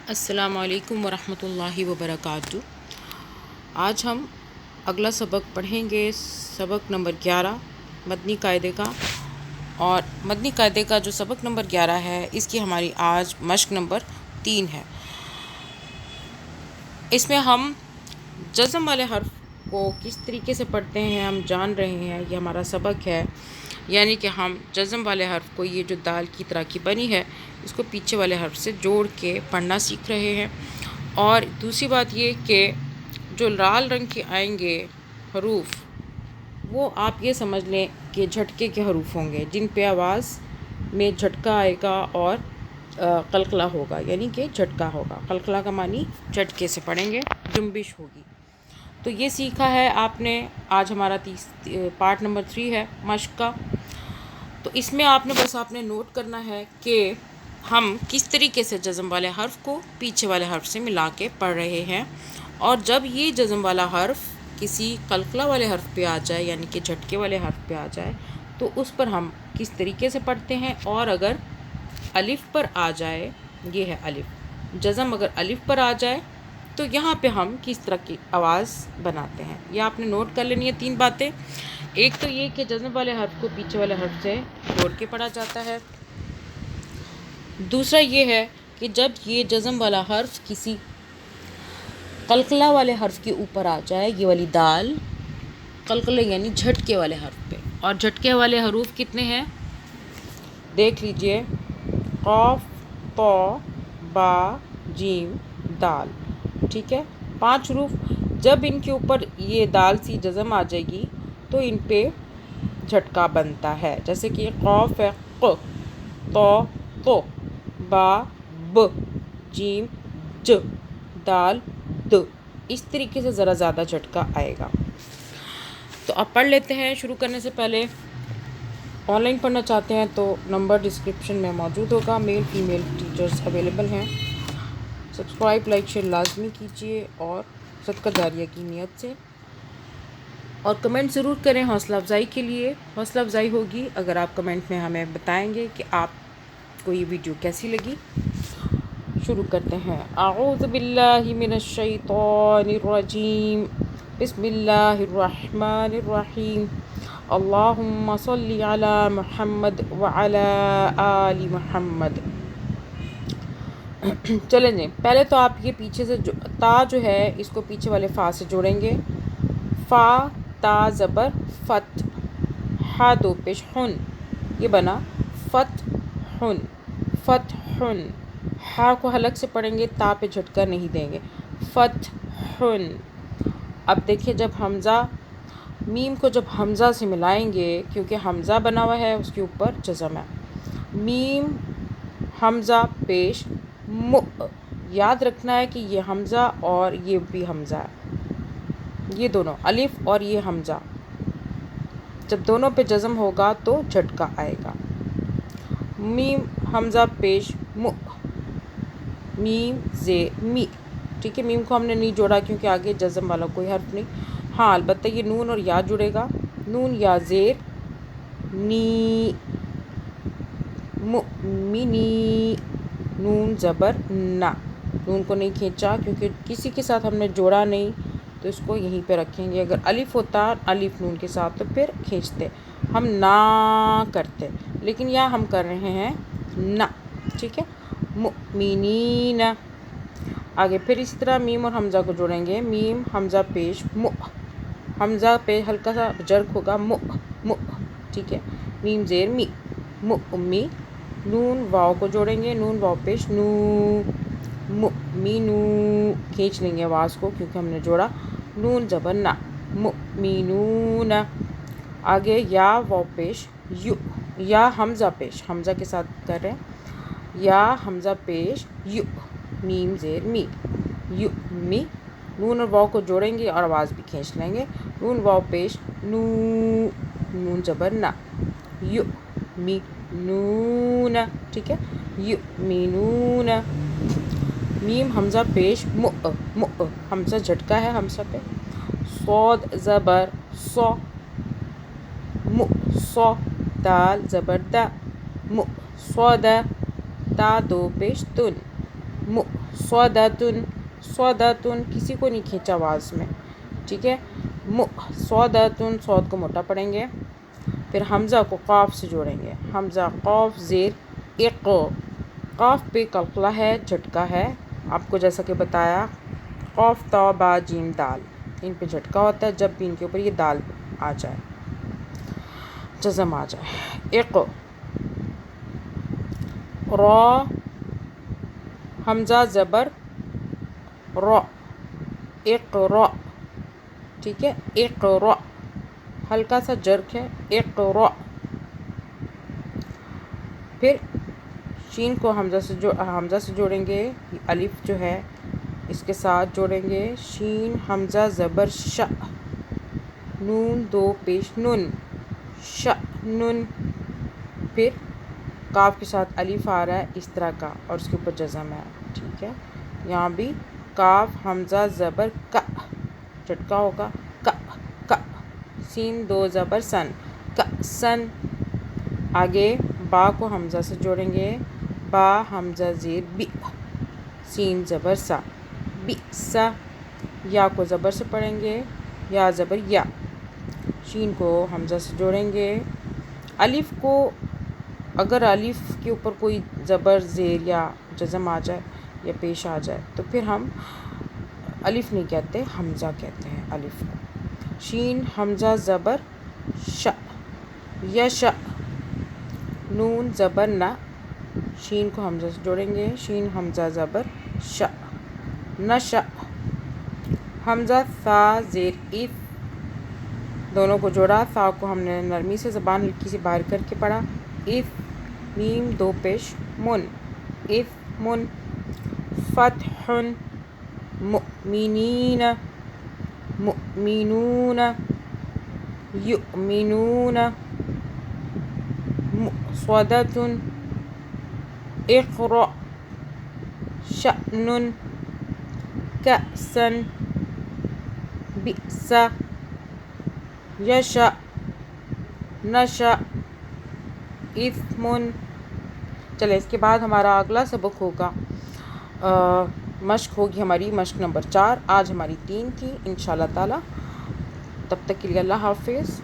السلام علیکم ورحمۃ اللہ وبرکاتہ۔ آج ہم اگلا سبق پڑھیں گے، سبق نمبر 11 مدنی قاعدے کا۔ اور مدنی قاعدے کا جو سبق نمبر 11 ہے، اس کی ہماری آج مشق نمبر 3 ہے۔ اس میں ہم جزم والے حرف کو کس طریقے سے پڑھتے ہیں ہم جان رہے ہیں، یہ ہمارا سبق ہے۔ یعنی کہ ہم جزم والے حرف کو، یہ جو دال کی طرح کی بنی ہے، اس کو پیچھے والے حرف سے جوڑ کے پڑھنا سیکھ رہے ہیں۔ اور دوسری بات یہ کہ جو لال رنگ کے آئیں گے حروف، وہ آپ یہ سمجھ لیں کہ جھٹکے کے حروف ہوں گے، جن پہ آواز میں جھٹکا آئے گا اور قلقلہ ہوگا، یعنی کہ جھٹکا ہوگا۔ قلقلہ کا معنی جھٹکے سے پڑھیں گے، جنبش ہوگی۔ تو یہ سیکھا ہے آپ نے۔ آج ہمارا پارٹ نمبر 3 ہے مشق کا۔ تو اس میں آپ نے نوٹ کرنا ہے کہ ہم کس طریقے سے جزم والے حرف کو پیچھے والے حرف سے ملا کے پڑھ رہے ہیں، اور جب یہ جزم والا حرف کسی قلقلہ والے حرف پہ آ جائے، یعنی کہ جھٹکے والے حرف پہ آ جائے، تو اس پر ہم کس طریقے سے پڑھتے ہیں۔ اور اگر الف پر آ جائے، یہ ہے الف، جزم اگر الف پر آ جائے تو یہاں پہ ہم کس طرح کی آواز بناتے ہیں۔ یہ آپ نے نوٹ کر لینی ہے 3 باتیں۔ ایک تو یہ کہ جزم والے حرف کو پیچھے والے حرف سے جوڑ کے پڑھا جاتا ہے۔ دوسرا یہ ہے کہ جب یہ جزم والا حرف کسی قلقلہ والے حرف کے اوپر آ جائے، یہ والی دال قلقلہ یعنی جھٹکے والے حرف پہ، اور جھٹکے والے حروف کتنے ہیں دیکھ لیجئے، قاف، طا، با، جیم، دال، ٹھیک ہے، 5 حروف۔ جب ان کے اوپر یہ دال سی جزم آ جائے گی تو ان پہ جھٹکا بنتا ہے، جیسے کہ قاف ہے ق، طا طو، با ب، جیم ج، دال د۔ اس طریقے سے ذرا زیادہ جھٹکا آئے گا۔ تو اب پڑھ لیتے ہیں۔ شروع کرنے سے پہلے آن لائن پڑھنا چاہتے ہیں تو نمبر ڈسکرپشن میں موجود ہوگا، میل فیمیل ٹیچرز اویلیبل ہیں۔ سبسکرائب، لائک، شیئر لازمی کیجیے، اور صدقہ جاریہ کی نیت سے، اور کمنٹ ضرور کریں حوصلہ افزائی کے لیے۔ حوصلہ افزائی ہوگی اگر آپ کمنٹ میں ہمیں بتائیں گے کہ آپ کو یہ ویڈیو کیسی لگی۔ شروع کرتے ہیں۔ اعوذ باللہ من الشیطان الرجیم، بسم اللہ الرحمن الرحیم، اللہم صلی علی محمد وعلی آل محمد۔ چلیں جی، پہلے تو آپ یہ پیچھے سے تا جو ہے اس کو پیچھے والے فا سے جوڑیں گے۔ فا، تا زبر فت، ہا دو پیش ہن، یہ بنا فت ہن، فت ہن۔ ہا کو حلق سے پڑھیں گے، تا پہ جھٹکا نہیں دیں گے، فت ہن۔ اب دیکھیں، جب حمزہ میم کو جب حمزہ سے ملائیں گے، کیونکہ حمزہ بنا ہوا ہے اس کے اوپر جزم ہے، میم حمزہ پیش م۔ یاد رکھنا ہے کہ یہ حمزہ اور یہ بھی حمزہ ہے، یہ دونوں الف اور یہ حمزہ، جب دونوں پہ جزم ہوگا تو جھٹکا آئے گا۔ میم حمزہ پیش م، میم زیر می، ٹھیک ہے۔ میم کو ہم نے نہیں جوڑا کیونکہ آگے جزم والا کوئی حرف نہیں۔ ہاں البتہ یہ نون اور یا جڑے گا، نون یا زیر نی، مؤمنی، نون زبر نا، نون کو نہیں کھینچا کیونکہ کسی کے ساتھ ہم نے جوڑا نہیں، تو اس کو یہیں پہ رکھیں گے۔ اگر الف ہوتا الف نون کے ساتھ تو پھر کھینچتے، ہم نا کرتے، لیکن یہاں ہم کر رہے ہیں نا، ٹھیک ہے۔ مؤمنین، آگے پھر اسی طرح میم اور حمزہ کو جوڑیں گے، میم حمزہ پیش م، حمزہ پہ ہلکا سا جرک ہوگا، م م، ٹھیک ہے۔ میم زیر می، مؤمی، نون واو کو جوڑیں گے، نون واو پیش نو، مؤمنو، کھینچ لیں گے آواز کو کیونکہ ہم نے جوڑا، نون زبر نا، مؤمنون۔ آگے یا واو پیش یو، یا حمزہ پیش، حمزہ کے ساتھ کر رہے ہیں، یا حمزہ پیش یو، میم زیر می، یو می، نون اور واو کو جوڑیں گے اور آواز بھی کھینچ لیں گے، نون واو پیش نو، نون زبر نا، یو می نون، ٹھیک ہے، یو می نون۔ میم حمزہ پیش م، م، حمزہ جھٹکا ہے حمزہ پہ، صاد زبر صو، م صو، دال زبر دا، م صود، تا دو پیش تن، صادتن، صادتن کسی کو نہیں کھینچا آواز میں، ٹھیک ہے. صادتن، صاد کو موٹا پڑھیں گے. پھر حمزہ کو قاف سے جوڑیں گے. حمزہ قاف زیر اق، قاف پہ قلقلہ ہے، جھٹکا ہے. آپ کو جیسا کہ بتایا قاف تا با جیم دال، ان پہ جھٹکا ہوتا ہے جب بھی ان کے اوپر یہ دال آ جائے، جزم آ جائے. اق، را، حمزہ زبر را، اقرا، ٹھیک ہے. اقرا، ہلکا سا جرک ہے. اقرا. پھر شین کو حمزہ سے جوڑیں گے. الف جو ہے اس کے ساتھ جوڑیں گے. شین حمزہ زبر ش، نون دو پیش نن، شأنن. پھر کاف کے ساتھ الف آ رہا ہے اس طرح کا اور اس کے اوپر جزم ہے، ٹھیک ہے. یہاں بھی کاف حمزہ زبر کا، جھٹکا ہوگا کا کا. سین دو زبر سن، کأسن. آگے با کو حمزہ سے جوڑیں گے. با حمزہ زیر بی، سین زبر سا، بئسا. یا کو زبر سے پڑھیں گے، یا زبر یا. شین کو حمزہ سے جوڑیں گے. الف کو اگر الف کے اوپر کوئی زبر زیر یا جزم آ جائے یا پیش آ جائے تو پھر ہم الف نہیں کہتے، حمزہ کہتے ہیں الف کو. شین حمزہ زبر ش، یش. نون زبر نہ، شین کو حمزہ سے جوڑیں گے. شین حمزہ زبر ش، نش. حمزہ ثا زیر اف، دونوں کو جوڑا. ثا کو ہم نے نرمی سے زبان ہلکی سی باہر کر کے پڑھا. اف، میم دو پیش من، اف من. فتح، مؤمنین، مؤمنون، یؤمنون. مؤصدة، اقرأ، شأن، كأسا، بئس، یشأ، نشأ، اثم. چلے اس کے بعد ہمارا اگلا سبق ہوگا، مشق ہوگی ہماری مشق نمبر 4. آج ہماری 3 تھی انشاءاللہ تعالی. تب تک کے لیے اللہ حافظ.